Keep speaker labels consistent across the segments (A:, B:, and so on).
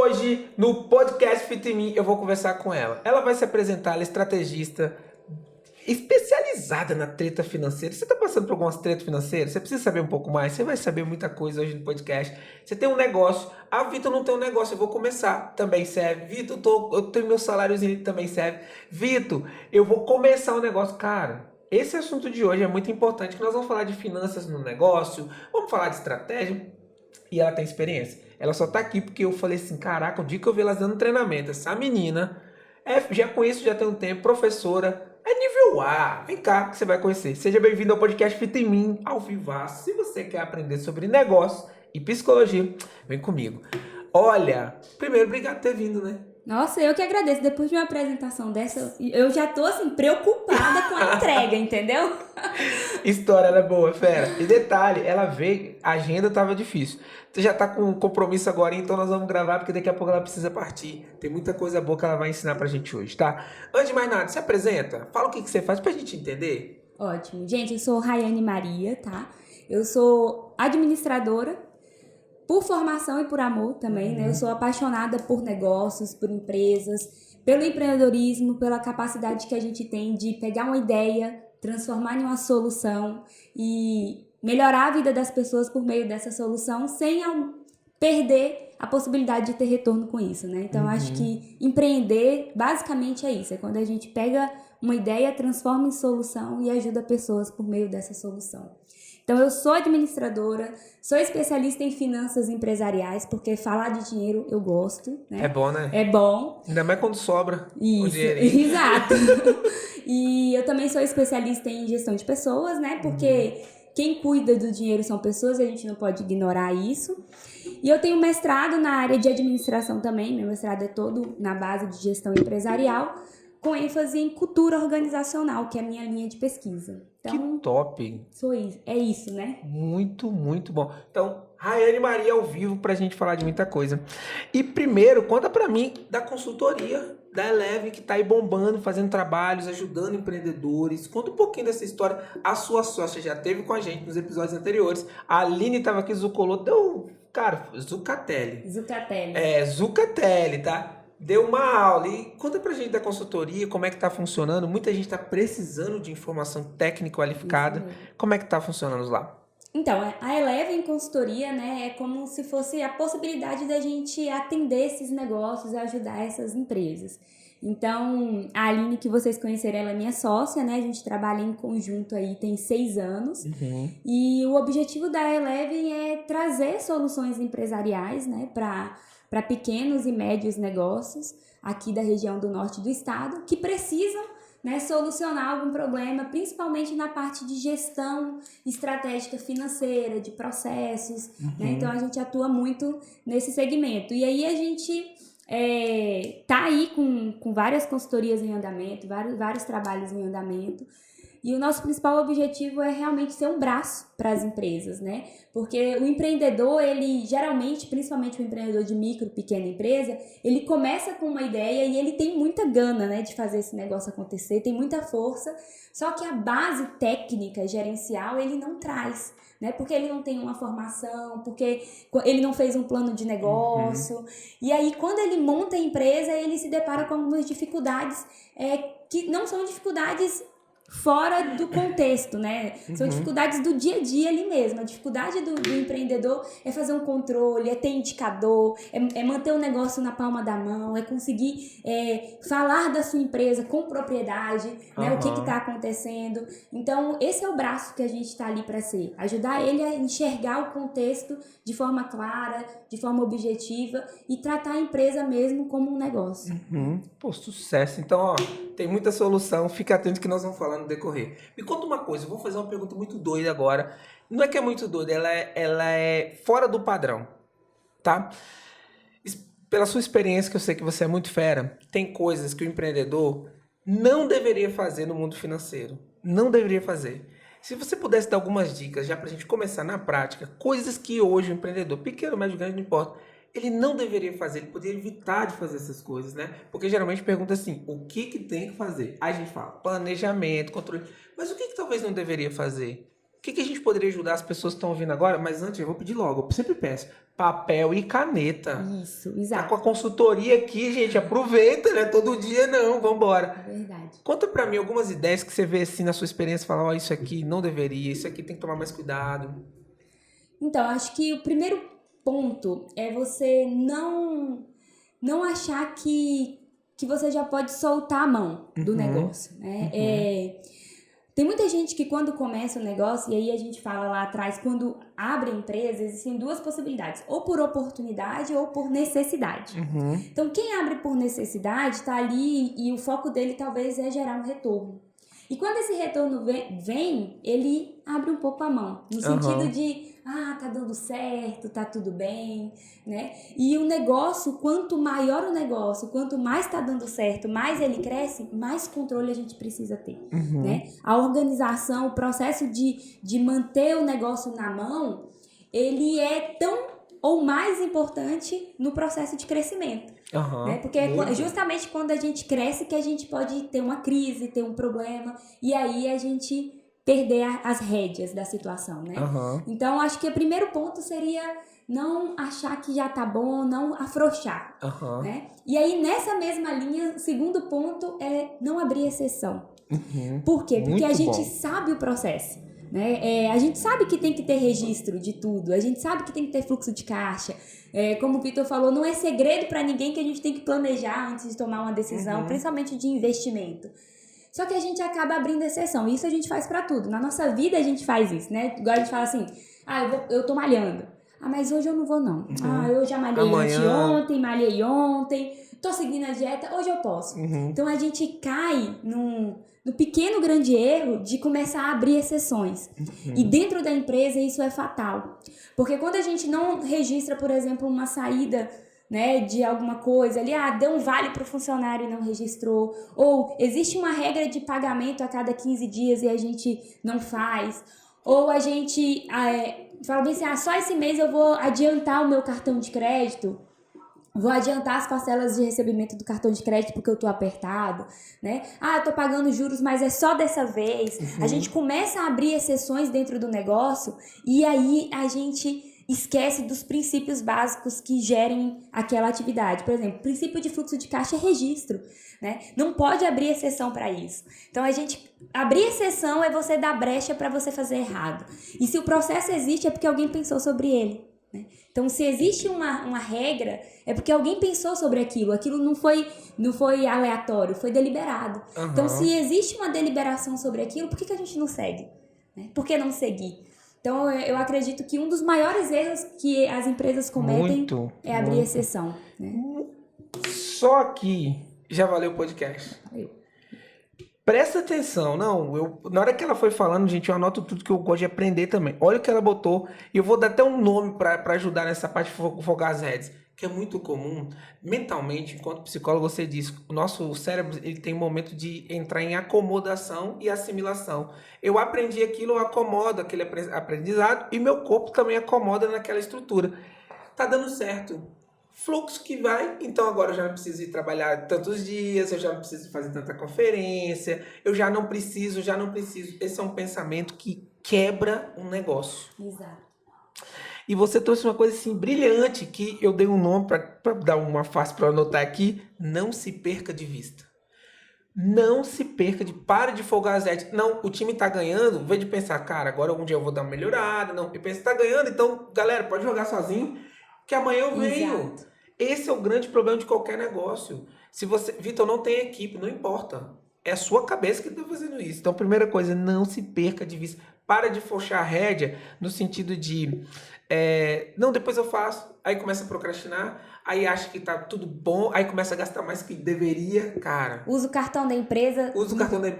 A: hoje, no podcast Fit em Mim, eu vou conversar com ela. Ela vai se apresentar, ela é estrategista especializada na treta financeira. Você está passando por algumas tretas financeiras? Você precisa saber um pouco mais? Você vai saber muita coisa hoje no podcast. Você tem um negócio. Ah, Vitor, não tem um negócio, eu vou começar. Também serve. Vitor, eu tenho meu saláriozinho, também serve. Vitor, eu vou começar um negócio. Cara, esse assunto de hoje é muito importante, que nós vamos falar de finanças no negócio, vamos falar de estratégia. E ela tem experiência. Ela só tá aqui porque eu falei assim, caraca, o dia que eu vi ela dando treinamento, essa menina, já conheço, já tem um tempo, professora, é nível A. Vem cá que você vai conhecer. Seja bem-vindo ao podcast Fit em Mim, ao vivaço. Se você quer aprender sobre negócio e psicologia, vem comigo. Olha, primeiro, obrigado por ter vindo, né?
B: Nossa, eu que agradeço. Depois de uma apresentação dessa, eu já tô assim, preocupada com a entrega, entendeu?
A: História era boa, fera. E detalhe, ela veio, a agenda tava difícil. Você já tá com um compromisso agora, então nós vamos gravar, porque daqui a pouco ela precisa partir. Tem muita coisa boa que ela vai ensinar pra gente hoje, tá? Antes de mais nada, se apresenta, fala o que você faz pra gente entender.
B: Ótimo. Gente, eu sou Rayane Maria, tá? Eu sou administradora por formação e por amor também, né? Eu sou apaixonada por negócios, por empresas, pelo empreendedorismo, pela capacidade que a gente tem de pegar uma ideia, transformar em uma solução e melhorar a vida das pessoas por meio dessa solução sem perder a possibilidade de ter retorno com isso, né? Então, eu acho que empreender basicamente é isso. É quando a gente pega uma ideia, transforma em solução e ajuda pessoas por meio dessa solução. Então, eu sou administradora, sou especialista em finanças empresariais, porque falar de dinheiro eu gosto, né?
A: É bom, né?
B: É bom.
A: Ainda mais quando sobra o
B: Isso,
A: dinheirinho.
B: exato. E eu também sou especialista em gestão de pessoas, né? Porque quem cuida do dinheiro são pessoas, a gente não pode ignorar isso. E eu tenho mestrado na área de administração também, meu mestrado é todo na base de gestão empresarial, com ênfase em cultura organizacional, que é a minha linha de pesquisa. Então,
A: Que top!
B: sou isso, é isso, né?
A: Muito, muito bom. Então, Rayane Maria ao vivo pra gente falar de muita coisa. E primeiro, conta pra mim da consultoria da Eleve, que tá aí bombando, fazendo trabalhos, ajudando empreendedores. Conta um pouquinho dessa história. A sua sócia já esteve com a gente nos episódios anteriores. A Aline tava aqui, Zucolô, deu... Cara, Zucatelli.
B: Zucatelli.
A: É, Zucatelli, tá? Deu uma aula. E conta pra gente da consultoria, como é que tá funcionando. Muita gente tá precisando de informação técnica qualificada. Como é que tá funcionando lá?
B: Então, a Eleven Consultoria, né, é como se fosse a possibilidade da gente atender esses negócios e ajudar essas empresas. Então, a Aline, que vocês conheceram, ela é minha sócia, né, a gente trabalha em conjunto aí tem 6 anos. E o objetivo da Eleven é trazer soluções empresariais, né, para pequenos e médios negócios aqui da região do norte do estado que precisam, né, solucionar algum problema, principalmente na parte de gestão estratégica financeira, de processos, né? Então a gente atua muito nesse segmento. E aí a gente tá aí com várias consultorias em andamento, vários trabalhos em andamento. E o nosso principal objetivo é realmente ser um braço para as empresas, né? Porque o empreendedor, ele geralmente, principalmente o empreendedor de micro, pequena empresa, ele começa com uma ideia e ele tem muita gana, né, de fazer esse negócio acontecer, tem muita força, só que a base técnica, gerencial, ele não traz, né? Porque ele não tem uma formação, porque ele não fez um plano de negócio. E aí, quando ele monta a empresa, ele se depara com algumas dificuldades que não são dificuldades fora do contexto, né? São dificuldades do dia a dia ali mesmo. A dificuldade do empreendedor é fazer um controle, é ter indicador, é manter o negócio na palma da mão, é conseguir falar da sua empresa com propriedade, né? O que está acontecendo. Então, esse é o braço que a gente está ali para ser. Ajudar ele a enxergar o contexto de forma clara, de forma objetiva e tratar a empresa mesmo como um negócio.
A: Pô, sucesso. Então, ó, tem muita solução. Fica atento que nós vamos falar no decorrer. Me conta uma coisa, eu vou fazer uma pergunta muito doida agora. Não é que é muito doida, ela é fora do padrão, tá? Pela sua experiência, que eu sei que você é muito fera, tem coisas que o empreendedor não deveria fazer no mundo financeiro. Não deveria fazer. Se você pudesse dar algumas dicas, já pra gente começar na prática, coisas que hoje o empreendedor, pequeno, médio, grande, não importa, ele não deveria fazer, ele poderia evitar de fazer essas coisas, né? Porque geralmente pergunta assim, o que tem que fazer? Aí a gente fala, planejamento, controle. Mas o que talvez não deveria fazer? O que a gente poderia ajudar as pessoas que estão ouvindo agora? Mas antes, eu vou pedir logo, eu sempre peço, papel e caneta.
B: Isso,
A: Tá
B: exato.
A: com a consultoria aqui, gente, aproveita, né? Todo dia não, vambora.
B: Verdade.
A: Conta pra mim algumas ideias que você vê assim na sua experiência, fala, ó, isso aqui não deveria, isso aqui tem que tomar mais cuidado.
B: Então, acho que o primeiro ponto é você não achar que você já pode soltar a mão do negócio, né? Tem muita gente que quando começa o negócio, e aí a gente fala lá atrás, quando abre a empresa, existem duas possibilidades, ou por oportunidade ou por necessidade. Então, quem abre por necessidade está ali e o foco dele talvez é gerar um retorno. E quando esse retorno vem, ele abre um pouco a mão, no sentido de, tá dando certo, tá tudo bem, né? E o negócio, quanto maior o negócio, quanto mais tá dando certo, mais ele cresce, mais controle a gente precisa ter, né? A organização, o processo de manter o negócio na mão, ele é tão ou mais importante no processo de crescimento. Né? Porque é justamente quando a gente cresce que a gente pode ter uma crise, ter um problema, e aí a gente perder as rédeas da situação, né? Então, acho que o primeiro ponto seria não achar que já tá bom, não afrouxar, né? E aí, nessa mesma linha, o segundo ponto é não abrir exceção. Por quê? Porque a gente sabe o processo. Né? A gente sabe que tem que ter registro de tudo, a gente sabe que tem que ter fluxo de caixa, como o Vitor falou, não é segredo para ninguém que a gente tem que planejar antes de tomar uma decisão, principalmente de investimento. Só que a gente acaba abrindo exceção, isso a gente faz para tudo, na nossa vida a gente faz isso, né? Igual a gente fala assim, eu tô malhando, mas hoje eu não vou não, eu já malhei anteontem, malhei ontem, tô seguindo a dieta, hoje eu posso. Então a gente cai no pequeno grande erro de começar a abrir exceções. E dentro da empresa isso é fatal. Porque quando a gente não registra, por exemplo, uma saída, né, de alguma coisa ali, deu um vale para o funcionário e não registrou, ou existe uma regra de pagamento a cada 15 dias e a gente não faz, ou a gente fala bem assim, só esse mês eu vou adiantar o meu cartão de crédito, vou adiantar as parcelas de recebimento do cartão de crédito porque eu tô apertado, né? Eu tô pagando juros, mas é só dessa vez. A gente começa a abrir exceções dentro do negócio e aí a gente esquece dos princípios básicos que gerem aquela atividade. Por exemplo, o princípio de fluxo de caixa é registro, né? Não pode abrir exceção para isso. Então, abrir exceção é você dar brecha para você fazer errado. E se o processo existe é porque alguém pensou sobre ele. Né? Então, se existe uma regra, é porque alguém pensou sobre aquilo. Aquilo não foi aleatório, foi deliberado. Então, se existe uma deliberação sobre aquilo, por que a gente não segue? Né? Por que não seguir? Então, eu acredito que um dos maiores erros que as empresas cometem é abrir exceção. Né?
A: Só aqui já valeu o podcast. Presta atenção, na hora que ela foi falando, gente, eu anoto tudo que eu gosto de aprender também. Olha o que ela botou, e eu vou dar até um nome para ajudar nessa parte de focar as redes, que é muito comum, mentalmente, enquanto psicólogo, você diz, o nosso cérebro ele tem um momento de entrar em acomodação e assimilação. Eu aprendi aquilo, eu acomodo aquele aprendizado, e meu corpo também acomoda naquela estrutura. Tá dando certo. Fluxo que vai, então agora eu já não preciso ir trabalhar tantos dias, eu já não preciso fazer tanta conferência, eu já não preciso. Esse é um pensamento que quebra um negócio.
B: Exato.
A: E você trouxe uma coisa assim brilhante, que eu dei um nome para dar uma face para anotar aqui, não se perca de vista. Não se perca pare de folgar as redes. Não, o time tá ganhando, vem de pensar, cara, agora um dia eu vou dar uma melhorada. Não, eu penso, tá ganhando, então, galera, pode jogar sozinho, que amanhã eu venho.
B: Exato.
A: Esse é o grande problema de qualquer negócio. Se você, Vitor, não tem equipe, não importa. É a sua cabeça que está fazendo isso. Então, primeira coisa, não se perca de vista. Para de fochar a rédea no sentido de, não, depois eu faço. Aí começa a procrastinar, aí acha que tá tudo bom, aí começa a gastar mais que deveria, cara.
B: Usa o cartão da empresa.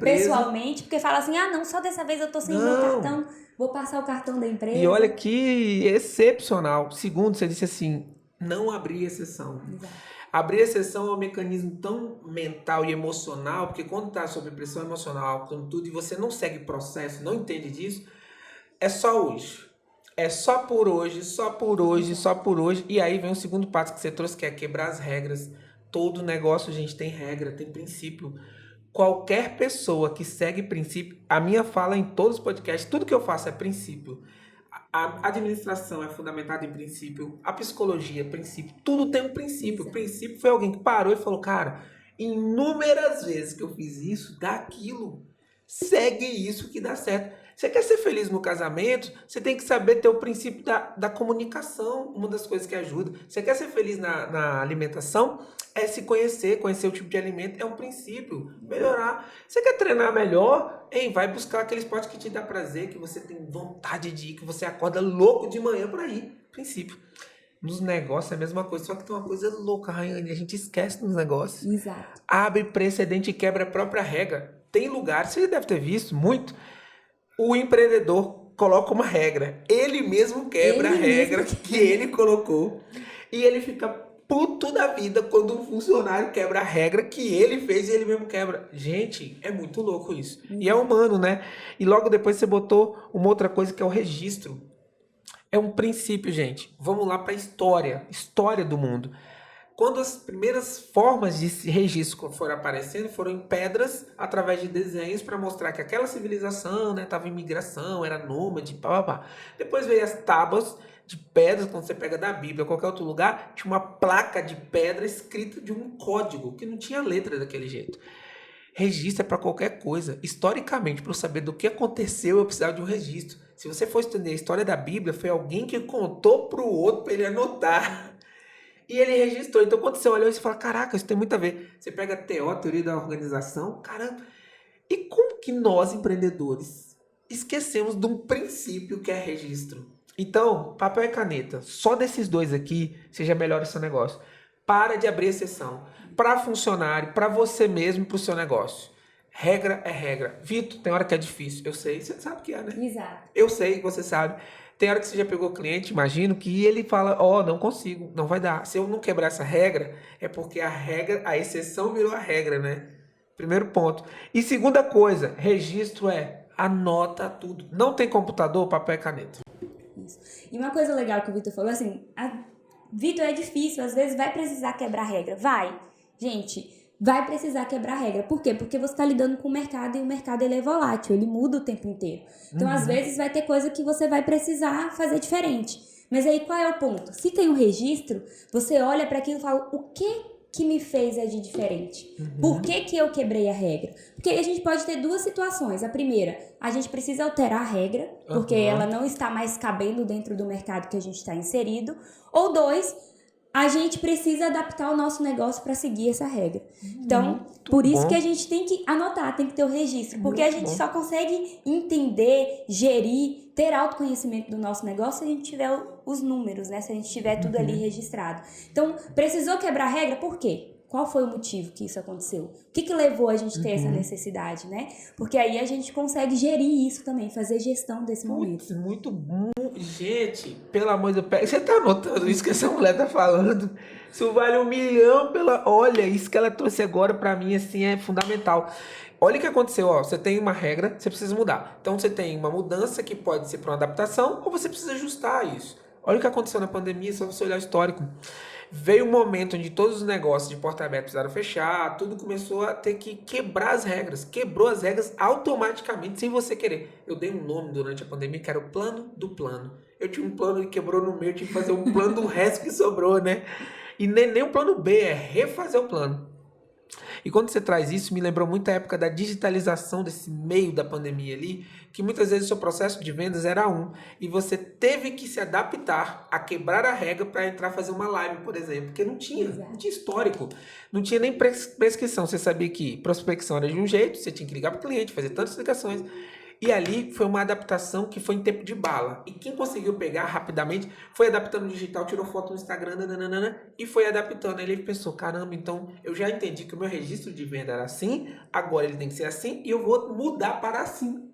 B: Pessoalmente, porque fala assim, não, só dessa vez eu tô sem o meu cartão, vou passar o cartão da empresa.
A: E olha que excepcional. Segundo, você disse assim, não abrir exceção.
B: Exato.
A: Abrir exceção é um mecanismo tão mental e emocional, porque quando está sob pressão emocional, com tudo, e você não segue processo, não entende disso, é só hoje. É só por hoje, só por hoje, só por hoje. E aí vem o segundo passo que você trouxe, que é quebrar as regras. Todo negócio, gente, tem regra, tem princípio. qualquer pessoa que segue princípio, a minha fala em todos os podcasts, tudo que eu faço é princípio. A administração é fundamentada em princípio, a psicologia é princípio, tudo tem um princípio. O princípio foi alguém que parou e falou, cara, inúmeras vezes que eu fiz isso, dá aquilo. Segue isso que dá certo. Você quer ser feliz no casamento, você tem que saber ter o princípio da comunicação, uma das coisas que ajuda. Você quer ser feliz na alimentação, é se conhecer o tipo de alimento, é um princípio. Melhorar. Você quer treinar melhor, vai buscar aquele esporte que te dá prazer, que você tem vontade de ir, que você acorda louco de manhã para ir. Princípio. Nos negócios é a mesma coisa, só que tem uma coisa louca, Rayane, a gente esquece nos negócios.
B: Exato.
A: Abre precedente e quebra a própria regra. Tem lugares, você deve ter visto muito, o empreendedor coloca uma regra, ele mesmo quebra a regra que ele colocou e ele fica puto da vida quando um funcionário quebra a regra que ele fez e ele mesmo quebra. Gente, é muito louco isso. E é humano, né? E logo depois você botou uma outra coisa que é o registro. É um princípio, gente. Vamos lá para a história do mundo. Quando as primeiras formas de registro foram aparecendo, foram em pedras, através de desenhos, para mostrar que aquela civilização estava em migração, era nômade, pá. Depois veio as tábuas de pedras, quando você pega da Bíblia ou qualquer outro lugar, tinha uma placa de pedra escrita de um código, que não tinha letra daquele jeito. Registro é para qualquer coisa. Historicamente, para eu saber do que aconteceu, eu precisava de um registro. Se você for estudar a história da Bíblia, foi alguém que contou para o outro para ele anotar. E ele registrou. Então, quando você olha, você fala, caraca, isso tem muito a ver. Você pega a TO, teoria da organização, caramba. E como que nós, empreendedores, esquecemos de um princípio que é registro? Então, papel e caneta. Só desses dois aqui, você já melhora o seu negócio. Para de abrir exceção. Para funcionário, para você mesmo, para o seu negócio. Regra é regra. Vitor, tem hora que é difícil. Eu sei, você sabe que é, né?
B: Exato.
A: Eu sei que você sabe. Tem hora que você já pegou cliente, imagino, que ele fala, não consigo, não vai dar. Se eu não quebrar essa regra, é porque a exceção virou a regra, né? Primeiro ponto. E segunda coisa, registro anota tudo. Não tem computador, papel e caneta.
B: Isso. E uma coisa legal que o Vitor falou, assim, Vitor, é difícil, às vezes vai precisar quebrar regra. Vai. Gente, vai precisar quebrar regra. Por quê? Porque você está lidando com o mercado e o mercado ele é volátil, ele muda o tempo inteiro. Então, às vezes, vai ter coisa que você vai precisar fazer diferente. Mas aí, qual é o ponto? Se tem um registro, você olha para aquilo e fala, o que me fez de diferente? Por que eu quebrei a regra? Porque a gente pode ter duas situações. A primeira, a gente precisa alterar a regra, porque ela não está mais cabendo dentro do mercado que a gente está inserido. Ou dois, a gente precisa adaptar o nosso negócio para seguir essa regra. Então, por isso que a gente tem que anotar, tem que ter o registro. Porque a gente só consegue entender, gerir, ter autoconhecimento do nosso negócio se a gente tiver os números, né? Se a gente tiver tudo ali registrado. Então, precisou quebrar a regra? Por quê? Qual foi o motivo que isso aconteceu? O que levou a gente a ter essa necessidade, né? Porque aí a gente consegue gerir isso também, fazer gestão desse momento.
A: Muito bom. Gente, pelo amor de Deus, você tá anotando isso que essa mulher tá falando? Isso vale 1 milhão Olha, isso que ela trouxe agora pra mim, assim, é fundamental. Olha o que aconteceu, você tem uma regra, você precisa mudar. Então você tem uma mudança que pode ser para uma adaptação ou você precisa ajustar isso. Olha o que aconteceu na pandemia, só você olhar o histórico. Veio um momento onde todos os negócios de porta aberta precisaram fechar, tudo começou a ter que quebrar as regras. Quebrou as regras automaticamente, sem você querer. Eu dei um nome durante a pandemia que era o plano do plano. Eu tinha um plano que quebrou no meio, eu tive que fazer um plano do resto que sobrou, né? E nem o plano B, é refazer o plano. E quando você traz isso, me lembrou muito a época da digitalização desse meio da pandemia ali, que muitas vezes o seu processo de vendas era e você teve que se adaptar a quebrar a regra para entrar fazer uma live, por exemplo, porque não tinha histórico, não tinha nem prescrição. Você sabia que prospecção era de um jeito, você tinha que ligar para o cliente, fazer tantas ligações. E ali foi uma adaptação que foi em tempo de bala. E quem conseguiu pegar rapidamente foi adaptando o digital, tirou foto no Instagram, e foi adaptando. Ele pensou, caramba, então eu já entendi que o meu registro de venda era assim, agora ele tem que ser assim e eu vou mudar para assim.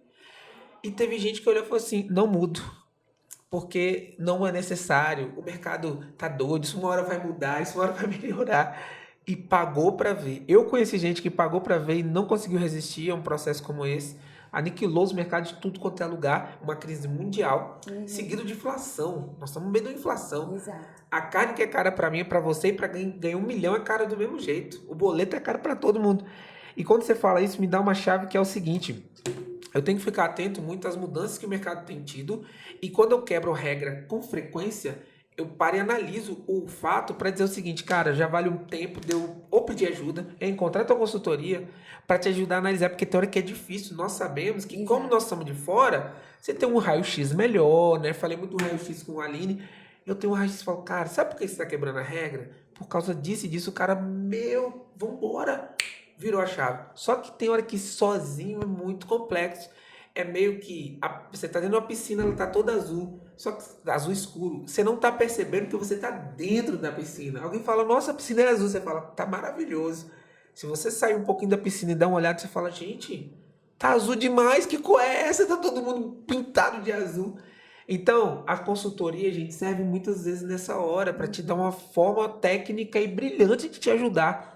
A: E teve gente que olhou e falou assim, não mudo, porque não é necessário, o mercado tá doido, isso uma hora vai mudar, isso uma hora vai melhorar. E pagou para ver. Eu conheci gente que pagou para ver e não conseguiu resistir a um processo como esse. Aniquilou os mercados de tudo quanto é lugar, uma crise mundial, seguido de inflação. Nós estamos no meio da inflação.
B: Exato.
A: A carne que é cara para mim, é para você, e para ganhar 1 milhão é cara do mesmo jeito. O boleto é caro para todo mundo. E quando você fala isso, me dá uma chave que é o seguinte: eu tenho que ficar atento muito às mudanças que o mercado tem tido, e quando eu quebro regra com frequência, eu paro e analiso o fato para dizer o seguinte, cara, já vale um tempo de eu ou pedir ajuda, eu encontrar a tua consultoria para te ajudar a analisar, porque tem hora que é difícil, nós sabemos que como nós estamos de fora, você tem um raio-x melhor, né? Falei muito do raio-x com a Aline, eu tenho um raio-x e falo, cara, sabe por que você está quebrando a regra? Por causa disso e disso, o cara, vambora, virou a chave. Só que tem hora que sozinho é muito complexo. É meio que você tá dentro de uma piscina, ela tá toda azul, só que azul escuro. Você não tá percebendo que você tá dentro da piscina. Alguém fala, nossa, a piscina é azul. Você fala, tá maravilhoso. Se você sair um pouquinho da piscina e dar uma olhada, você fala, gente, tá azul demais, que cor é essa? Tá todo mundo pintado de azul. Então, a consultoria, gente, serve muitas vezes nessa hora para te dar uma forma técnica e brilhante de te ajudar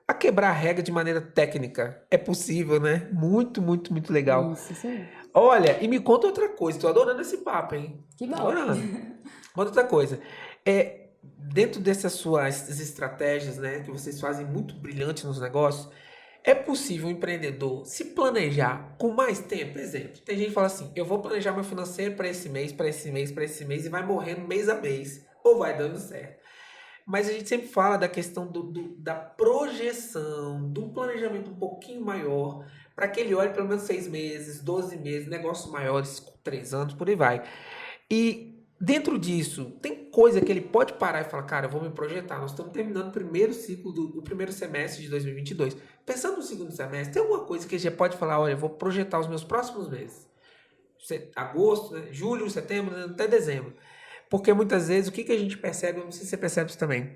A: a quebrar a regra de maneira técnica. É possível, né? Muito, muito, muito legal.
B: Isso aí.
A: Olha, e me conta outra coisa. Tô adorando esse papo, hein?
B: Que bom.
A: Adorando. Conta outra coisa. Dentro dessas suas estratégias, né, que vocês fazem muito brilhante nos negócios, é possível o empreendedor se planejar com mais tempo? Exemplo, tem gente que fala assim, eu vou planejar meu financeiro para esse mês, para esse mês, para esse mês, e vai morrendo mês a mês. Ou vai dando certo. Mas a gente sempre fala da questão da projeção, de um planejamento um pouquinho maior, para que ele olhe pelo menos 6 meses, 12 meses, negócios maiores, 3 anos, por aí vai. E dentro disso, tem coisa que ele pode parar e falar, cara, eu vou me projetar. Nós estamos terminando o primeiro ciclo do primeiro semestre de 2022. Pensando no segundo semestre, tem alguma coisa que ele já pode falar, olha, eu vou projetar os meus próximos meses. Agosto, né? Julho, setembro, né? Até dezembro. Porque muitas vezes, o que a gente percebe, eu não sei se você percebe isso também,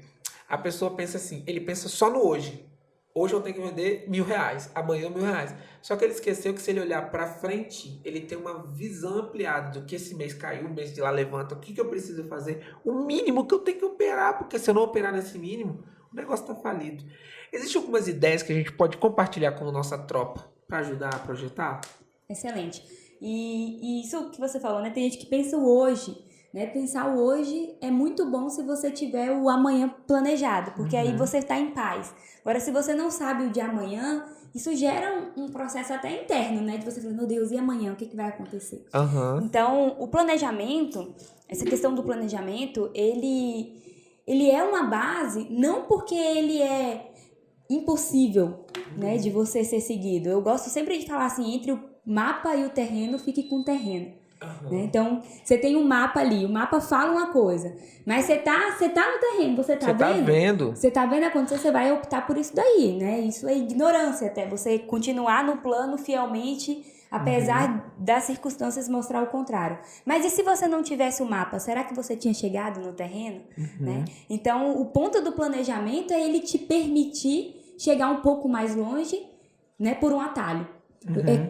A: a pessoa pensa assim, ele pensa só no hoje. Hoje eu tenho que vender R$1.000, amanhã R$1.000. Só que ele esqueceu que se ele olhar para frente, ele tem uma visão ampliada do que esse mês caiu, o mês de lá levanta, o que eu preciso fazer, o mínimo que eu tenho que operar, porque se eu não operar nesse mínimo, o negócio está falido. Existem algumas ideias que a gente pode compartilhar com a nossa tropa para ajudar a projetar?
B: Excelente. E isso que você falou, né? Tem gente que pensa o hoje, né? Pensar o hoje é muito bom se você tiver o amanhã planejado, porque aí você está em paz. Agora, se você não sabe o de amanhã, isso gera um processo até interno, né? De você falar, meu Deus, e amanhã? O que vai acontecer? Então, o planejamento, essa questão do planejamento, ele é uma base, não porque ele é impossível, né, de você ser seguido. Eu gosto sempre de falar assim, entre o mapa e o terreno, fique com o terreno. Né? Então, você tem um mapa ali, o mapa fala uma coisa, mas você tá no terreno, você tá vendo? Você tá vendo acontecer, você vai optar por isso daí, né? Isso é ignorância até, você continuar no plano fielmente, apesar das circunstâncias mostrar o contrário. Mas e se você não tivesse o mapa, será que você tinha chegado no terreno? Né? Então, o ponto do planejamento é ele te permitir chegar um pouco mais longe, né, por um atalho.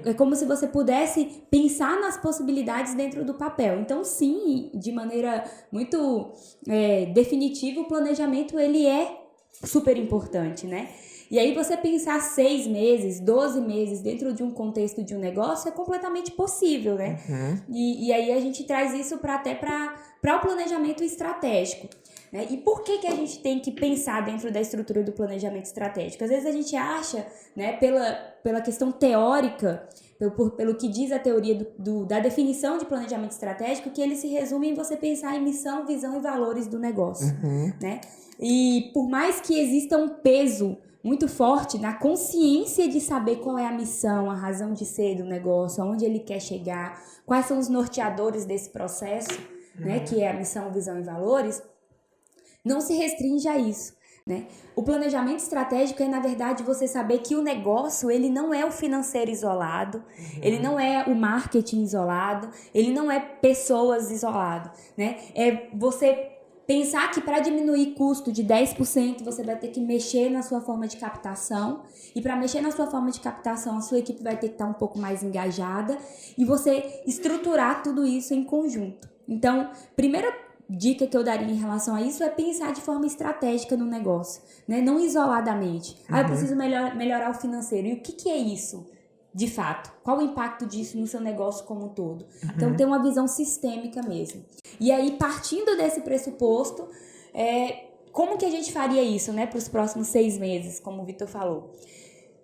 B: É como se você pudesse pensar nas possibilidades dentro do papel. Então, sim, de maneira muito definitiva, o planejamento ele é super importante, né? E aí você pensar 6 meses, 12 meses dentro de um contexto de um negócio é completamente possível, né? E aí a gente traz isso até para o planejamento estratégico. Né? E por que a gente tem que pensar dentro da estrutura do planejamento estratégico? Às vezes a gente acha, né, pela questão teórica, pelo que diz a teoria da definição de planejamento estratégico, que ele se resume em você pensar em missão, visão e valores do negócio. Né? E por mais que exista um peso muito forte na consciência de saber qual é a missão, a razão de ser do negócio, aonde ele quer chegar, quais são os norteadores desse processo, né, que é a missão, visão e valores, não se restringe a isso, né? O planejamento estratégico é, na verdade, você saber que o negócio, ele não é o financeiro isolado, ele não é o marketing isolado, ele não é pessoas isolado, né? É você pensar que para diminuir custo de 10%, você vai ter que mexer na sua forma de captação, e para mexer na sua forma de captação, a sua equipe vai ter que estar um pouco mais engajada, e você estruturar tudo isso em conjunto. Então, primeira dica que eu daria em relação a isso é pensar de forma estratégica no negócio, né? Não isoladamente. Eu preciso melhorar o financeiro. E o que é isso, de fato? Qual o impacto disso no seu negócio como um todo? Então, ter uma visão sistêmica mesmo. E aí, partindo desse pressuposto, como que a gente faria isso, né, para os próximos 6 meses, como o Vitor falou?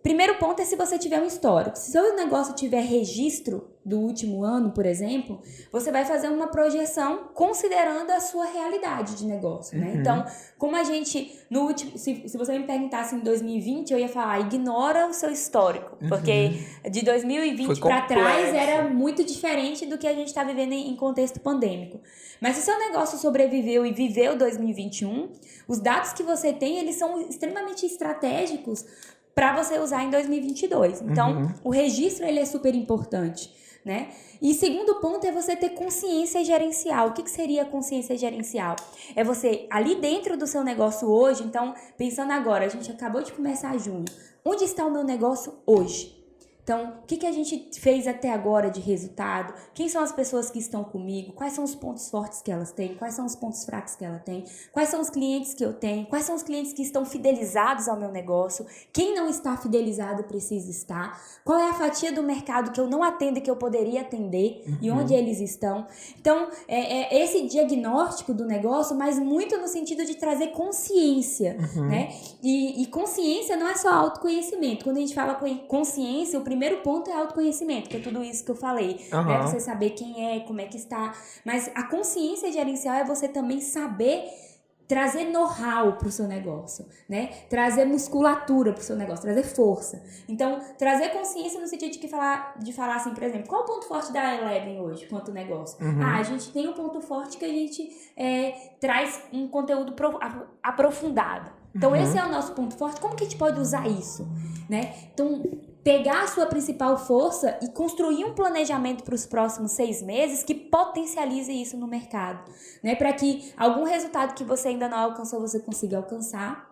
B: Primeiro ponto é se você tiver um histórico. Se seu negócio tiver registro do último ano, por exemplo, você vai fazer uma projeção considerando a sua realidade de negócio, né? Então, como a gente, no último, se você me perguntasse em 2020, eu ia falar, ignora o seu histórico, porque de 2020 para trás era muito diferente do que a gente está vivendo em contexto pandêmico. Mas se seu negócio sobreviveu e viveu 2021, os dados que você tem, eles são extremamente estratégicos para você usar em 2022. Então, o registro ele é super importante, né? E segundo ponto é você ter consciência gerencial. O que seria consciência gerencial? É você, ali dentro do seu negócio hoje, então, pensando agora, a gente acabou de começar junho. Onde está o meu negócio hoje? Então, o que a gente fez até agora de resultado? Quem são as pessoas que estão comigo? Quais são os pontos fortes que elas têm? Quais são os pontos fracos que ela tem? Quais são os clientes que eu tenho? Quais são os clientes que estão fidelizados ao meu negócio? Quem não está fidelizado precisa estar? Qual é a fatia do mercado que eu não atendo e que eu poderia atender? E onde eles estão? Então, é esse diagnóstico do negócio, mas muito no sentido de trazer consciência, né? E consciência não é só autoconhecimento. Quando a gente fala consciência, o primeiro ponto é autoconhecimento, que é tudo isso que eu falei, né? Você saber quem é, como é que está. Mas a consciência gerencial é você também saber trazer know-how para o seu negócio, né? Trazer musculatura para o seu negócio, trazer força. Então, trazer consciência no sentido de falar assim, por exemplo, qual é o ponto forte da Eleven hoje, quanto negócio? A gente tem um ponto forte que a gente traz um conteúdo aprofundado. Então, esse é o nosso ponto forte. Como que a gente pode usar isso, né? Então, pegar a sua principal força e construir um planejamento para os próximos 6 meses que potencialize isso no mercado, né? Para que algum resultado que você ainda não alcançou, você consiga alcançar.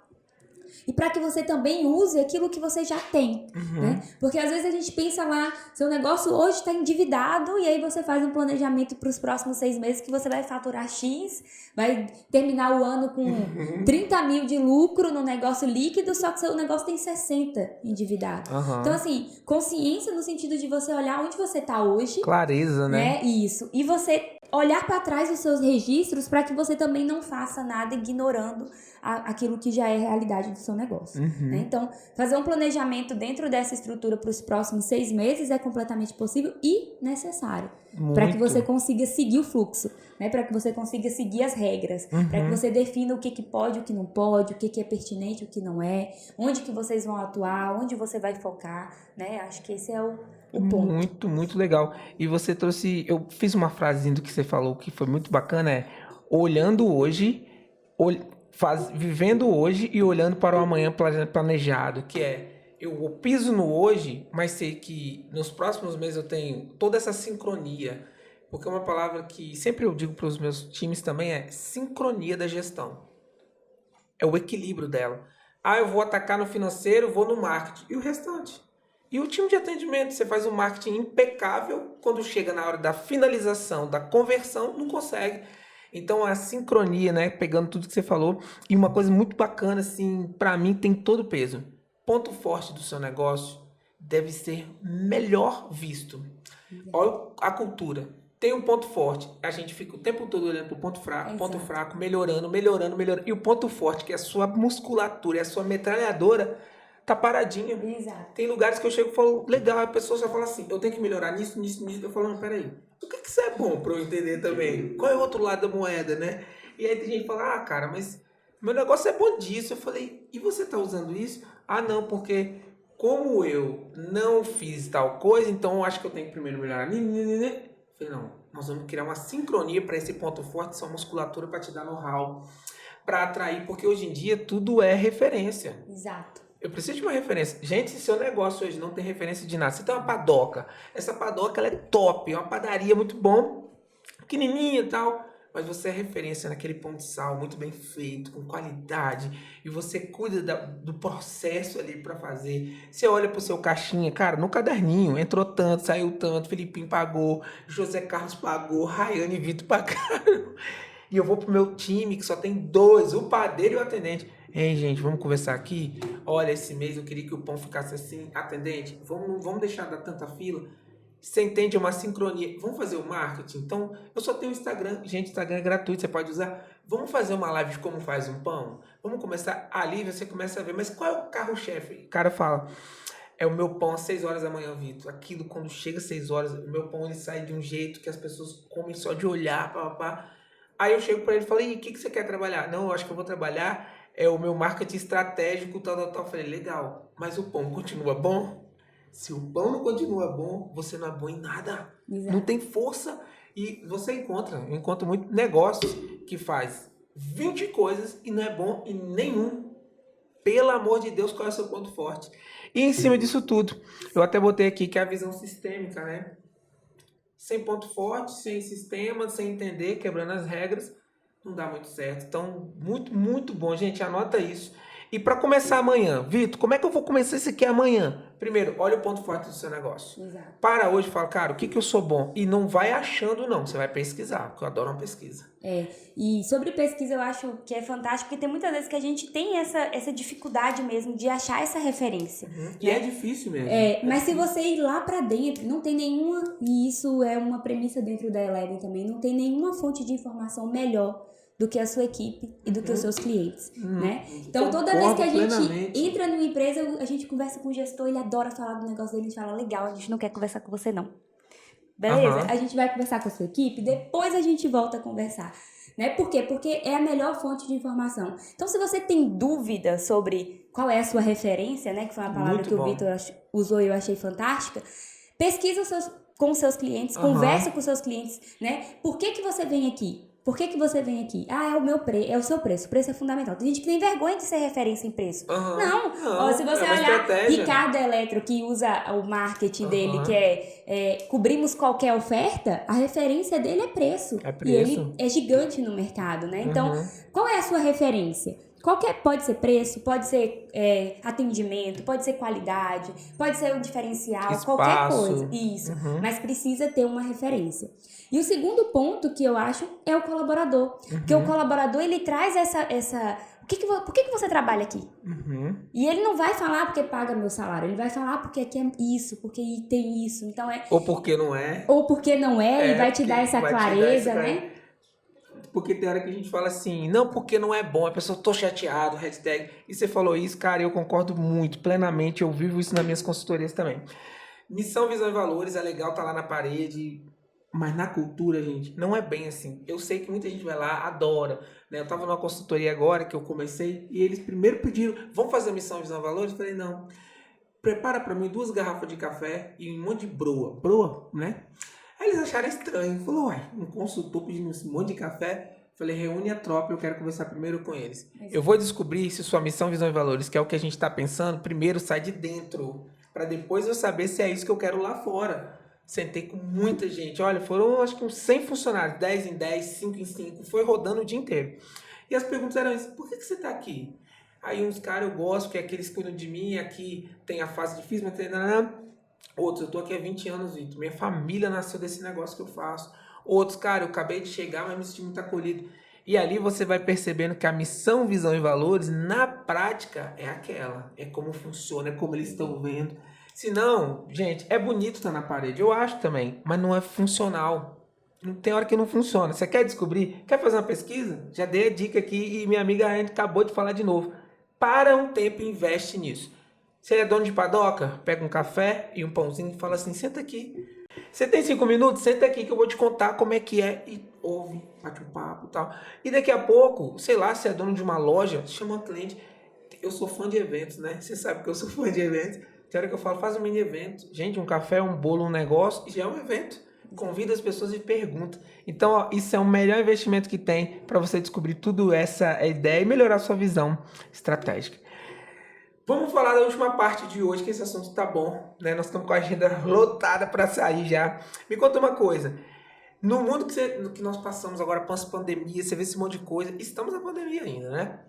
B: E para que você também use aquilo que você já tem, né? Porque às vezes a gente pensa lá, seu negócio hoje está endividado e aí você faz um planejamento para os próximos 6 meses que você vai faturar X, vai terminar o ano com 30 mil de lucro no negócio líquido, só que seu negócio tem 60 endividado. Então assim, consciência no sentido de você olhar onde você está hoje.
A: Clareza, né?
B: Isso. E você olhar para trás dos seus registros para que você também não faça nada ignorando aquilo que já é realidade do seu negócio. Né? Então, fazer um planejamento dentro dessa estrutura para os próximos 6 meses é completamente possível e necessário. Para que você consiga seguir o fluxo, né? Para que você consiga seguir as regras, para que você defina o que pode, o que não pode, o que é pertinente, o que não é, onde que vocês vão atuar, onde você vai focar, né? Acho que esse é o ponto.
A: Muito, muito legal. E você trouxe, eu fiz uma frasezinha do que você falou que foi muito bacana, olhando hoje, vivendo hoje e olhando para o amanhã planejado, que é, eu piso no hoje, mas sei que nos próximos meses eu tenho toda essa sincronia, porque uma palavra que sempre eu digo para os meus times também é sincronia da gestão. É o equilíbrio dela. Eu vou atacar no financeiro, vou no marketing. E o restante? E o time de atendimento, você faz um marketing impecável, quando chega na hora da finalização, da conversão, não consegue. Então a sincronia, né, pegando tudo que você falou, e uma coisa muito bacana, assim, para mim tem todo o peso. Ponto forte do seu negócio deve ser melhor visto. Olha a cultura. Tem um ponto forte, a gente fica o tempo todo olhando para o ponto fraco, melhorando. E o ponto forte, que é a sua musculatura, é a sua metralhadora, tá paradinha.
B: Exato.
A: Tem lugares que eu chego e falo, legal, a pessoa já fala assim, eu tenho que melhorar nisso. Eu falo, não, peraí, o que isso é bom pra eu entender também? Qual é o outro lado da moeda, né? E aí tem gente que fala, cara, mas meu negócio é bom disso. Eu falei, e você tá usando isso? Não, porque como eu não fiz tal coisa, então eu acho que eu tenho que primeiro melhorar. Eu falei, não, nós vamos criar uma sincronia para esse ponto forte, essa musculatura para te dar know-how, para atrair, porque hoje em dia tudo é referência.
B: Exato.
A: Eu preciso de uma referência. Gente, se seu negócio hoje não tem referência de nada, você tem uma padoca. Essa padoca, ela é top, é uma padaria muito bom, pequenininha e tal, mas você é referência naquele pão de sal, muito bem feito, com qualidade, e você cuida do processo ali para fazer. Você olha pro seu caixinha, cara, no caderninho, entrou tanto, saiu tanto, Felipinho pagou, José Carlos pagou, Rayane e Vitor pagaram. E eu vou pro meu time, que só tem 2, o padeiro e o atendente. Ei, gente, vamos conversar aqui? Olha, esse mês eu queria que o pão ficasse assim, atendente. Vamos deixar dar tanta fila. Você entende? É uma sincronia. Vamos fazer o marketing? Então, eu só tenho o Instagram. Gente, Instagram é gratuito, você pode usar. Vamos fazer uma live de como faz um pão? Vamos começar ali, você começa a ver. Mas qual é o carro-chefe? O cara fala, É o meu pão às 6 horas da manhã, Vitor. Aquilo, quando chega às 6 horas, o meu pão ele sai de um jeito que as pessoas comem só de olhar, pá. Aí eu chego pra ele e falo, e o que você quer trabalhar? Não, eu acho que eu vou trabalhar o meu marketing estratégico, tal. Eu falei, legal, mas o pão continua bom? Se o pão não continua bom, você não é bom em nada.
B: Exato.
A: Não tem força. E você eu encontro muito negócios que faz 20 coisas e não é bom em nenhum. Pelo amor de Deus, qual é o seu ponto forte? E em cima disso tudo, eu até botei aqui que é a visão sistêmica, né? Sem ponto forte, sem sistema, sem entender, quebrando as regras, não dá muito certo. Então, muito bom, gente, anota isso. E para começar amanhã, Vitor, como é que eu vou começar isso aqui amanhã? Primeiro, olha o ponto forte do seu negócio.
B: Exato.
A: Para hoje e fala, cara, o que eu sou bom? E não vai achando não, você vai pesquisar, porque eu adoro uma pesquisa.
B: E sobre pesquisa eu acho que é fantástico, porque tem muitas vezes que a gente tem essa dificuldade mesmo de achar essa referência.
A: E é difícil mesmo.
B: Mas se você ir lá pra dentro, não tem nenhuma, e isso é uma premissa dentro da Eleven também, não tem nenhuma fonte de informação melhor do que a sua equipe e do que os seus clientes, né? Então, toda vez que a gente entra numa empresa, a gente conversa com o gestor, ele adora falar do negócio dele, a gente fala, legal, a gente não quer conversar com você, não. Beleza? A gente vai conversar com a sua equipe, depois a gente volta a conversar, né? Por quê? Porque é a melhor fonte de informação. Então, se você tem dúvida sobre qual é a sua referência, né? Que foi uma palavra que o Vitor usou e eu achei fantástica, pesquisa com os seus clientes, conversa com os seus clientes, né? Por que você vem aqui? Por que você vem aqui? Ah, é o seu preço. O preço é fundamental. Tem gente que tem vergonha de ser referência em preço. Não. Se você olhar Ricardo Eletro, que usa o marketing dele, que cobrimos qualquer oferta, a referência dele é preço. E ele é gigante no mercado, né? Então, qual é a sua referência? Pode ser preço, pode ser atendimento, pode ser qualidade, pode ser um diferencial, qualquer coisa. Isso. Mas precisa ter uma referência. E o segundo ponto que eu acho é o colaborador. Porque o colaborador, ele traz essa... Por que você trabalha aqui? E ele não vai falar porque paga meu salário. Ele vai falar porque aqui é isso, porque tem isso. Então
A: Ou porque não é.
B: Ou porque não é, e vai te dar essa clareza, né?
A: Porque tem hora que a gente fala assim, não, porque não é bom, a pessoa, tô chateado, hashtag. E você falou isso, cara, eu concordo muito, plenamente, eu vivo isso nas minhas consultorias também. Missão, visão e valores, é legal tá lá na parede, mas na cultura, gente, não é bem assim. Eu sei que muita gente vai lá, adora, né? Eu tava numa consultoria agora, que eu comecei, e eles primeiro pediram, vamos fazer missão, visão e valores? Eu falei, não, prepara pra mim 2 garrafas de café e um monte de broa, né? Aí eles acharam estranho. Falou, uai, um consultor pedindo um monte de café. Falei, reúne a tropa, eu quero conversar primeiro com eles. Eu vou descobrir se sua missão, visão e valores, que é o que a gente está pensando, primeiro sai de dentro. Para depois eu saber se é isso que eu quero lá fora. Sentei com muita gente. Olha, foram acho que uns 100 funcionários. 10 em 10, 5 em 5. Foi rodando o dia inteiro. E as perguntas eram isso. Por que você está aqui? Aí uns caras eu gosto, que é aqueles que cuidam de mim. Aqui tem a fase difícil, mas tem... Outros, eu tô aqui há 20 anos, Vitor. Minha família nasceu desse negócio que eu faço. Outros, cara, eu acabei de chegar, mas me senti muito acolhido. E ali você vai percebendo que a missão, visão e valores, na prática, é aquela. É como funciona, é como eles estão vendo. Se não, gente, é bonito estar na parede. Eu acho também, mas não é funcional. Tem hora que não funciona. Você quer descobrir? Quer fazer uma pesquisa? Já dei a dica aqui e minha amiga Anne acabou de falar de novo. Para um tempo e investe nisso. Se ele é dono de padoca, pega um café e um pãozinho e fala assim, senta aqui. Você tem 5 minutos? Senta aqui que eu vou te contar como é que é. E ouve, bate um papo e tal. E daqui a pouco, sei lá, se é dono de uma loja, chama um cliente. Eu sou fã de eventos, né? Você sabe que eu sou fã de eventos. Tem hora que eu falo, faz um mini evento. Gente, um café, um bolo, um negócio, e já é um evento. Convida as pessoas e pergunta. Então, ó, isso é o melhor investimento que tem para você descobrir tudo essa ideia e melhorar a sua visão estratégica. Vamos falar da última parte de hoje, que esse assunto tá bom, né? Nós estamos com a agenda lotada para sair já. Me conta uma coisa. No mundo que nós passamos agora, pós-pandemia, você vê esse monte de coisa. Estamos na pandemia ainda, né?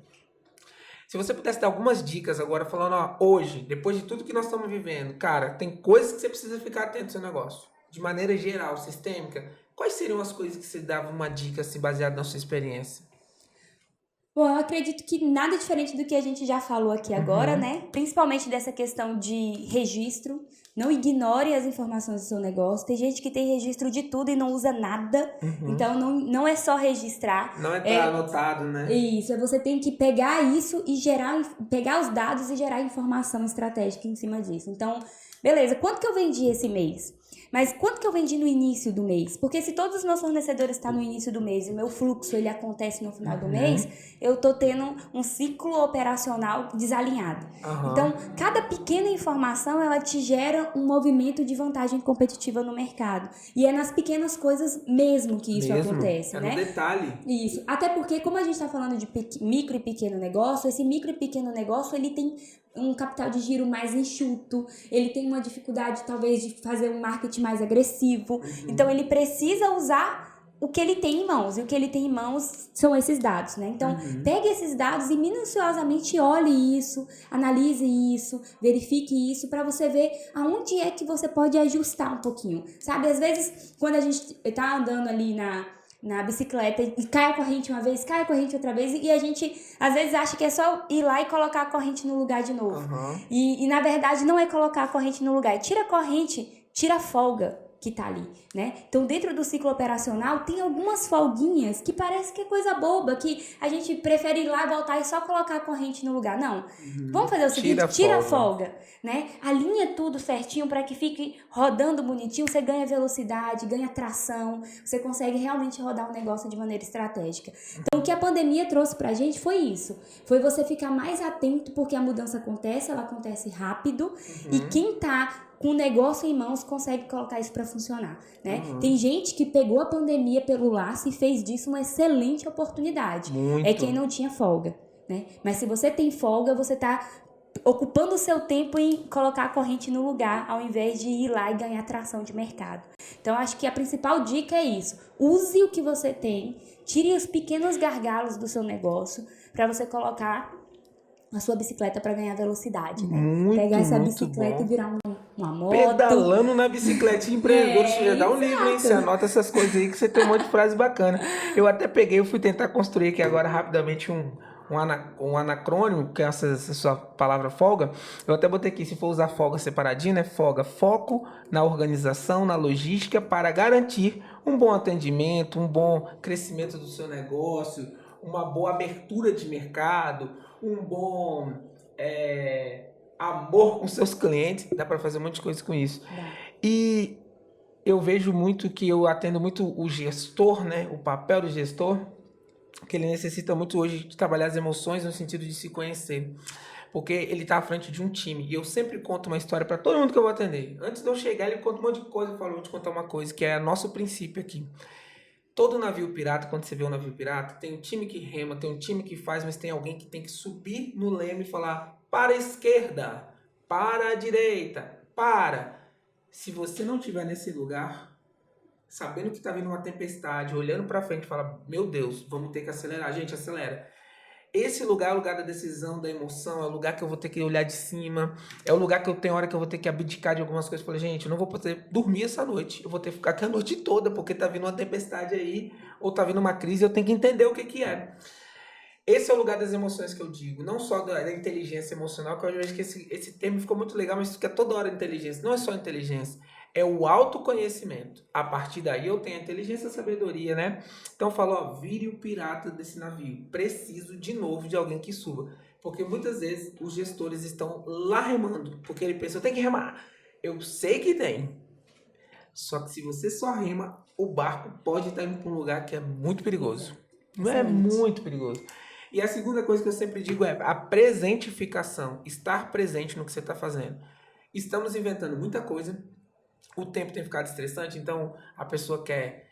A: Se você pudesse dar algumas dicas agora, falando, ó, hoje, depois de tudo que nós estamos vivendo, cara, tem coisas que você precisa ficar atento no seu negócio. De maneira geral, sistêmica, quais seriam as coisas que você dava uma dica, assim, baseada na sua experiência?
B: Bom, eu acredito que nada diferente do que a gente já falou aqui agora, né? Principalmente dessa questão de registro. Não ignore as informações do seu negócio. Tem gente que tem registro de tudo e não usa nada. Então, não é só registrar.
A: Não é tá anotado, né?
B: Isso, você tem que pegar isso e pegar os dados e gerar informação estratégica em cima disso. Então, beleza, quanto que eu vendi esse mês? Mas quanto que eu vendi no início do mês? Porque se todos os meus fornecedores estão no início do mês e o meu fluxo ele acontece no final do mês, eu tô tendo um ciclo operacional desalinhado. Então, cada pequena informação, ela te gera um movimento de vantagem competitiva no mercado. E é nas pequenas coisas mesmo que isso acontece, né?
A: É no detalhe.
B: Isso. Até porque, como a gente está falando de micro e pequeno negócio, esse micro e pequeno negócio, ele tem um capital de giro mais enxuto, ele tem uma dificuldade, talvez, de fazer um marketing mais agressivo. Então, ele precisa usar o que ele tem em mãos. E o que ele tem em mãos são esses dados, né? Então, pegue esses dados e minuciosamente olhe isso, analise isso, verifique isso, para você ver aonde é que você pode ajustar um pouquinho. Sabe, às vezes, quando a gente tá andando ali na bicicleta e cai a corrente uma vez, cai a corrente outra vez, e a gente às vezes acha que é só ir lá e colocar a corrente no lugar de novo. E na verdade não é colocar a corrente no lugar, tira a corrente, tira a folga que tá ali, né? Então, dentro do ciclo operacional, tem algumas folguinhas que parece que é coisa boba, que a gente prefere ir lá, voltar e só colocar a corrente no lugar. Não. Vamos fazer o seguinte, tira a folga, né? Alinha tudo certinho para que fique rodando bonitinho, você ganha velocidade, ganha tração, você consegue realmente rodar um negócio de maneira estratégica. Então, o que a pandemia trouxe pra gente foi isso. Foi você ficar mais atento, porque a mudança acontece, ela acontece rápido, e quem tá com o negócio em mãos, consegue colocar isso para funcionar, né? Tem gente que pegou a pandemia pelo laço e fez disso uma excelente oportunidade. É quem não tinha folga, né? Mas se você tem folga, você tá ocupando o seu tempo em colocar a corrente no lugar, ao invés de ir lá e ganhar tração de mercado. Então, acho que a principal dica é isso. Use o que você tem, tire os pequenos gargalos do seu negócio para você colocar a sua bicicleta para ganhar velocidade, né? Pegar essa bicicleta e virar uma moto.
A: Pedalando na bicicleta, empreendedor, você já dá um livro, hein? Você anota essas coisas aí que você tem um monte de frase bacana. Eu até peguei, eu fui tentar construir aqui agora rapidamente um anacrônimo, que é essa sua palavra folga. Eu até botei aqui, se for usar folga separadinho, né? Folga, foco na organização, na logística para garantir um bom atendimento, um bom crescimento do seu negócio, uma boa abertura de mercado, um bom amor com seus clientes. Dá para fazer um monte de coisa com isso. E eu vejo muito que eu atendo muito o gestor, né? O papel do gestor, que ele necessita muito hoje de trabalhar as emoções no sentido de se conhecer. Porque ele está à frente de um time. E eu sempre conto uma história para todo mundo que eu vou atender. Antes de eu chegar, ele conta um monte de coisa. Eu falo, vou te contar uma coisa, que é nosso princípio aqui. Todo navio pirata, quando você vê um navio pirata, tem um time que rema, tem um time que faz, mas tem alguém que tem que subir no leme e falar para a esquerda, para a direita, para. Se você não estiver nesse lugar, sabendo que está vindo uma tempestade, olhando para frente e fala, meu Deus, vamos ter que acelerar. Gente, acelera. Esse lugar é o lugar da decisão, da emoção, é o lugar que eu vou ter que olhar de cima, é o lugar que eu tenho hora que eu vou ter que abdicar de algumas coisas. Eu falei, gente, eu não vou poder dormir essa noite, eu vou ter que ficar aqui a noite toda, porque tá vindo uma tempestade aí, ou tá vindo uma crise, eu tenho que entender o que que é. Esse é o lugar das emoções que eu digo, não só da inteligência emocional, que eu vejo que esse termo ficou muito legal, mas fica toda hora inteligência. Não é só inteligência, é o autoconhecimento. A partir daí eu tenho a inteligência e a sabedoria, né? Então eu falo, ó, vire o pirata desse navio. Preciso de novo de alguém que suba. Porque muitas vezes os gestores estão lá remando, porque ele pensa, eu tenho que remar. Eu sei que tem. Só que se você só rema, o barco pode estar indo para um lugar que é muito perigoso. Não é muito perigoso. E a segunda coisa que eu sempre digo é a presentificação, estar presente no que você está fazendo. Estamos inventando muita coisa, o tempo tem ficado estressante, então a pessoa quer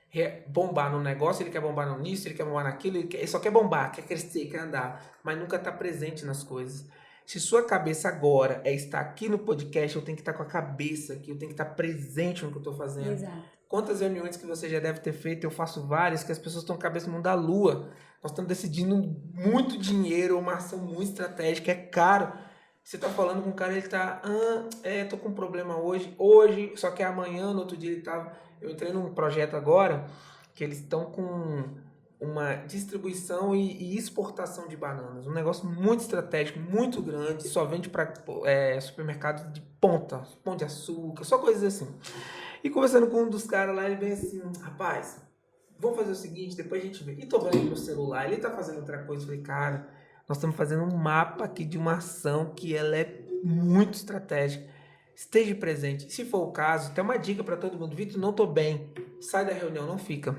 A: bombar no negócio, ele quer bombar nisso, ele quer bombar naquilo, ele só quer bombar, quer crescer, quer andar, mas nunca está presente nas coisas. Se sua cabeça agora é estar aqui no podcast, eu tenho que estar com a cabeça aqui, eu tenho que estar presente no que eu estou fazendo.
B: Exato.
A: Quantas reuniões que você já deve ter feito, eu faço várias, que as pessoas estão com a cabeça no mundo da lua. Nós estamos decidindo muito dinheiro, uma ação muito estratégica, é caro. Você está falando com um cara, ele está, tô com um problema hoje, só que amanhã, no outro dia ele estava... Eu entrei num projeto agora, que eles estão com uma distribuição e exportação de bananas. Um negócio muito estratégico, muito grande, só vende para supermercados de ponta, Pão de Açúcar, só coisas assim. E conversando com um dos caras lá, ele vem assim, rapaz, vamos fazer o seguinte, depois a gente vê. E tô vendo ele no celular, ele tá fazendo outra coisa. Eu falei, cara, nós estamos fazendo um mapa aqui de uma ação que ela é muito estratégica. Esteja presente. Se for o caso, tem uma dica para todo mundo. Vitor, não tô bem. Sai da reunião, não fica.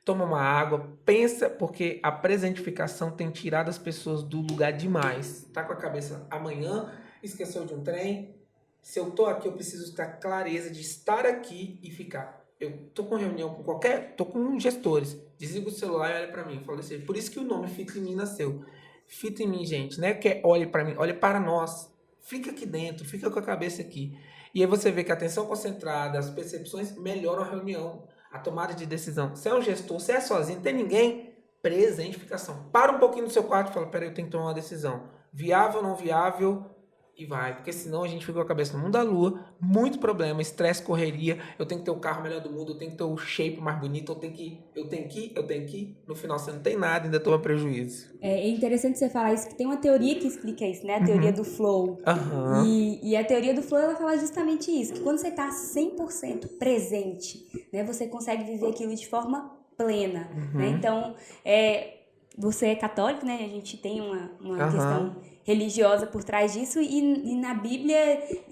A: Toma uma água, pensa, porque a presentificação tem tirado as pessoas do lugar demais. Tá com a cabeça amanhã, esqueceu de um trem. Se eu tô aqui, eu preciso ter clareza de estar aqui e ficar. Eu tô com reunião com tô com gestores. Desliga o celular e olha pra mim. Fala assim, por isso que o nome Fita em Mim nasceu. Fita em Mim, gente, não é que olhe pra mim, olhe para nós. Fica aqui dentro, fica com a cabeça aqui. E aí você vê que a atenção concentrada, as percepções melhoram a reunião. A tomada de decisão. Se é um gestor, se é sozinho, não tem ninguém, presentificação. Para um pouquinho no seu quarto e fala, peraí, eu tenho que tomar uma decisão. Viável, não viável, e vai. Porque senão a gente fica com a cabeça no mundo da lua, muito problema, estresse, correria, eu tenho que ter o carro melhor do mundo, eu tenho que ter o shape mais bonito, eu tenho que. No final você não tem nada, ainda toma prejuízo.
B: É interessante você falar isso, que tem uma teoria que explica isso, né? A teoria do flow. E a teoria do flow, ela fala justamente isso, que quando você está 100% presente, né? Você consegue viver aquilo de forma plena, né? Então, você é católico, né? A gente tem uma questão religiosa por trás disso, e na Bíblia,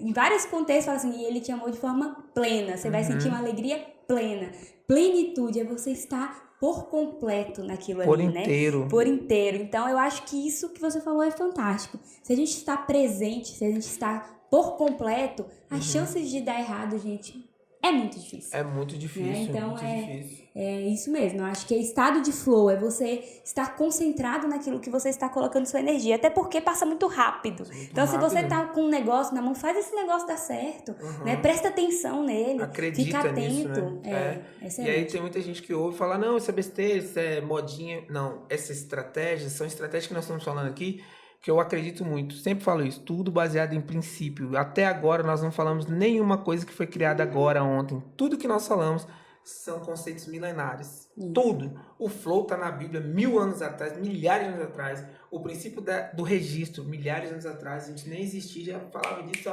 B: em vários contextos, fala assim, e ele te amou de forma plena, você vai sentir uma alegria plena. Plenitude é você estar por completo naquilo
A: por
B: ali,
A: inteiro.
B: né? Por inteiro. Então, eu acho que isso que você falou é fantástico. Se a gente está presente, se a gente está por completo, as chances de dar errado, gente, é muito difícil.
A: É muito difícil,
B: né? Então,
A: muito difícil.
B: É isso mesmo. Eu acho que é estado de flow, é você estar concentrado naquilo que você está colocando sua energia. Até porque passa muito rápido. Então, se você tá com um negócio na mão, faz esse negócio dar certo. Né? Presta atenção nele.
A: Acredita
B: fica atento.
A: Nisso, né? E aí tem muita gente que ouve e fala, não, isso é besteira, isso é modinha. Não, essas estratégias são estratégias que nós estamos falando aqui, que eu acredito muito, sempre falo isso, tudo baseado em princípio. Até agora nós não falamos nenhuma coisa que foi criada agora, ontem. Tudo que nós falamos são conceitos milenares. Tudo. O flow está na Bíblia 1000 anos atrás, milhares de anos atrás. O princípio do registro, milhares de anos atrás, a gente nem existia, já falava disso.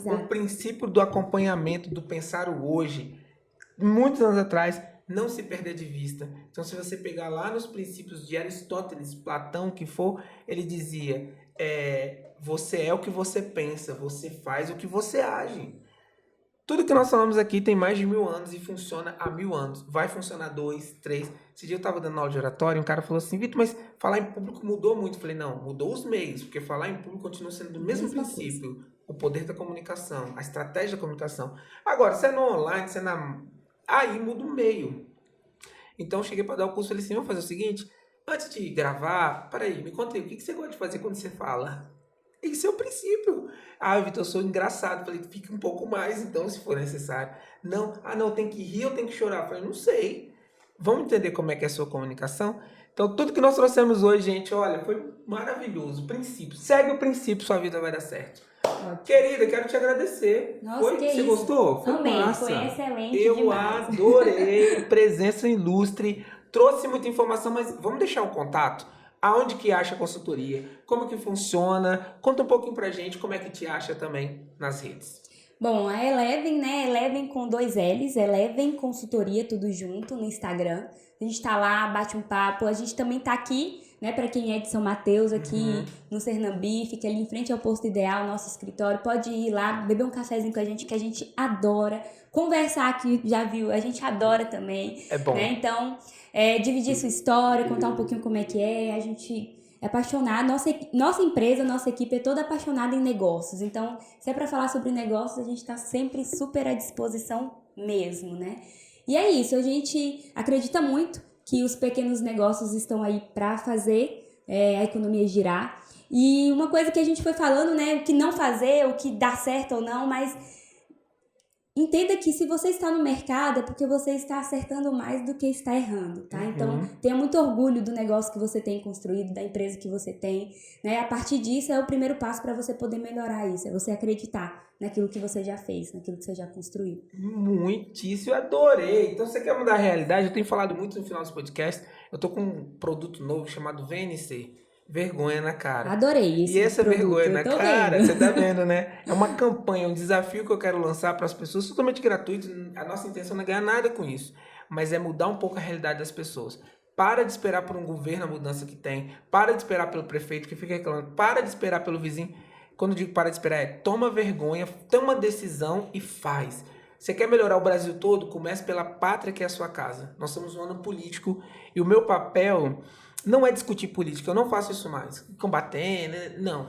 A: O princípio do acompanhamento, do pensar o hoje, muitos anos atrás, não se perder de vista. Então, se você pegar lá nos princípios de Aristóteles, Platão, que for, ele dizia, você é o que você pensa, você faz o que você age. Tudo que nós falamos aqui tem mais de 1000 anos e funciona há 1000 anos. Vai funcionar 2, 3. Esse dia eu estava dando aula de oratório e um cara falou assim, Vitor, mas falar em público mudou muito. Eu falei, não, mudou os meios, porque falar em público continua sendo do mesmo princípio. O poder da comunicação, a estratégia da comunicação. Agora, se é no online, se é aí muda o meio. Então, eu cheguei para dar o curso e falei assim, vamos fazer o seguinte, antes de gravar, peraí, me conta aí, o que você gosta de fazer quando você fala? Esse é o princípio. Vitor, eu sou engraçado. Falei, fica um pouco mais, então, se for necessário. Não, tem que rir ou tem que chorar? Falei, não sei. Vamos entender como é que é a sua comunicação? Então, tudo que nós trouxemos hoje, gente, olha, foi maravilhoso. Princípio. Segue o princípio, sua vida vai dar certo. Querida, quero te agradecer.
B: Nossa,
A: Você gostou?
B: Foi massa. Foi excelente
A: eu
B: demais.
A: Adorei. Presença ilustre. Trouxe muita informação, mas vamos deixar um contato? Aonde que acha a consultoria? Como que funciona? Conta um pouquinho pra gente como é que te acha também nas redes.
B: Bom, a Eleven, né? Eleven com 2 L's, Eleven Consultoria, tudo junto no Instagram. A gente tá lá, bate um papo. A gente também tá aqui, né? Pra quem é de São Mateus, aqui no Sernambi, fica ali em frente ao Posto Ideal, nosso escritório. Pode ir lá, beber um cafezinho com a gente, que a gente adora. Conversar aqui, já viu? A gente adora também.
A: É bom.
B: Né? Então, dividir sua história, contar um pouquinho como é que é. A gente é apaixonado. Nossa empresa, nossa equipe é toda apaixonada em negócios. Então, se é para falar sobre negócios, a gente está sempre super à disposição mesmo, né? E é isso, a gente acredita muito que os pequenos negócios estão aí para fazer a economia girar. E uma coisa que a gente foi falando, né? O que não fazer, o que dá certo ou não, mas entenda que se você está no mercado é porque você está acertando mais do que está errando, tá? Então, tenha muito orgulho do negócio que você tem construído, da empresa que você tem, né? A partir disso é o primeiro passo para você poder melhorar isso, é você acreditar naquilo que você já fez, naquilo que você já construiu.
A: Muitíssimo, eu adorei. Então, você quer mudar a realidade? Eu tenho falado muito no final dos podcasts, Eu tô com um produto novo chamado VNC, Vergonha na Cara.
B: Adorei esse
A: E essa
B: produto,
A: vergonha na
B: eu tô
A: cara,
B: vendo.
A: você tá vendo, né? É uma campanha, um desafio que eu quero lançar para as pessoas, totalmente gratuito. A nossa intenção não é ganhar nada com isso, mas é mudar um pouco a realidade das pessoas. Para de esperar por um governo a mudança que tem. Para de esperar pelo prefeito que fica reclamando. Para de esperar pelo vizinho. Quando eu digo para de esperar, é toma vergonha, toma decisão e faz. Você quer melhorar o Brasil todo? Comece pela pátria que é a sua casa. Nós somos um ano político e o meu papel não é discutir política. Eu não faço isso mais. Combater, né? Não.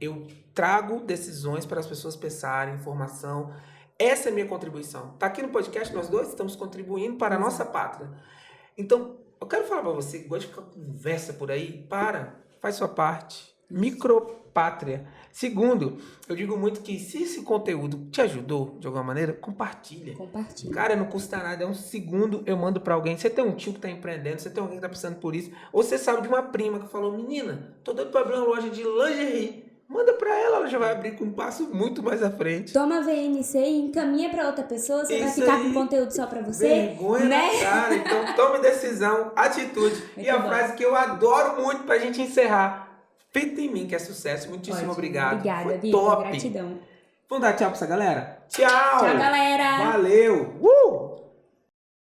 A: Eu trago decisões para as pessoas pensarem, informação. Essa é a minha contribuição. Tá aqui no podcast, nós dois estamos contribuindo para a nossa pátria. Então, eu quero falar para você que gosta de ficar conversa por aí, faz sua parte. Micropátria. Segundo, eu digo muito que se esse conteúdo te ajudou de alguma maneira, compartilha.
B: Compartilha.
A: Cara, não custa nada, é um segundo eu mando para alguém. Você tem um tio que tá empreendendo, você tem alguém que tá precisando por isso, ou você sabe de uma prima que falou, menina, tô doido para abrir uma loja de lingerie. Manda para ela já vai abrir com um passo muito mais à frente.
B: Toma VNC e encaminha pra outra pessoa, você vai
A: Isso
B: ficar
A: aí.
B: com conteúdo só pra você,
A: Vergonha
B: né?
A: na cara. Então tome decisão, atitude. E a
B: bom.
A: frase que eu adoro muito pra gente encerrar. Feita em mim, que é sucesso. Muitíssimo
B: Ótimo.
A: obrigado.
B: Obrigada,
A: Foi
B: Vitor.
A: top.
B: Gratidão.
A: Vamos dar tchau pra essa galera? Tchau.
B: Tchau, galera.
A: Valeu.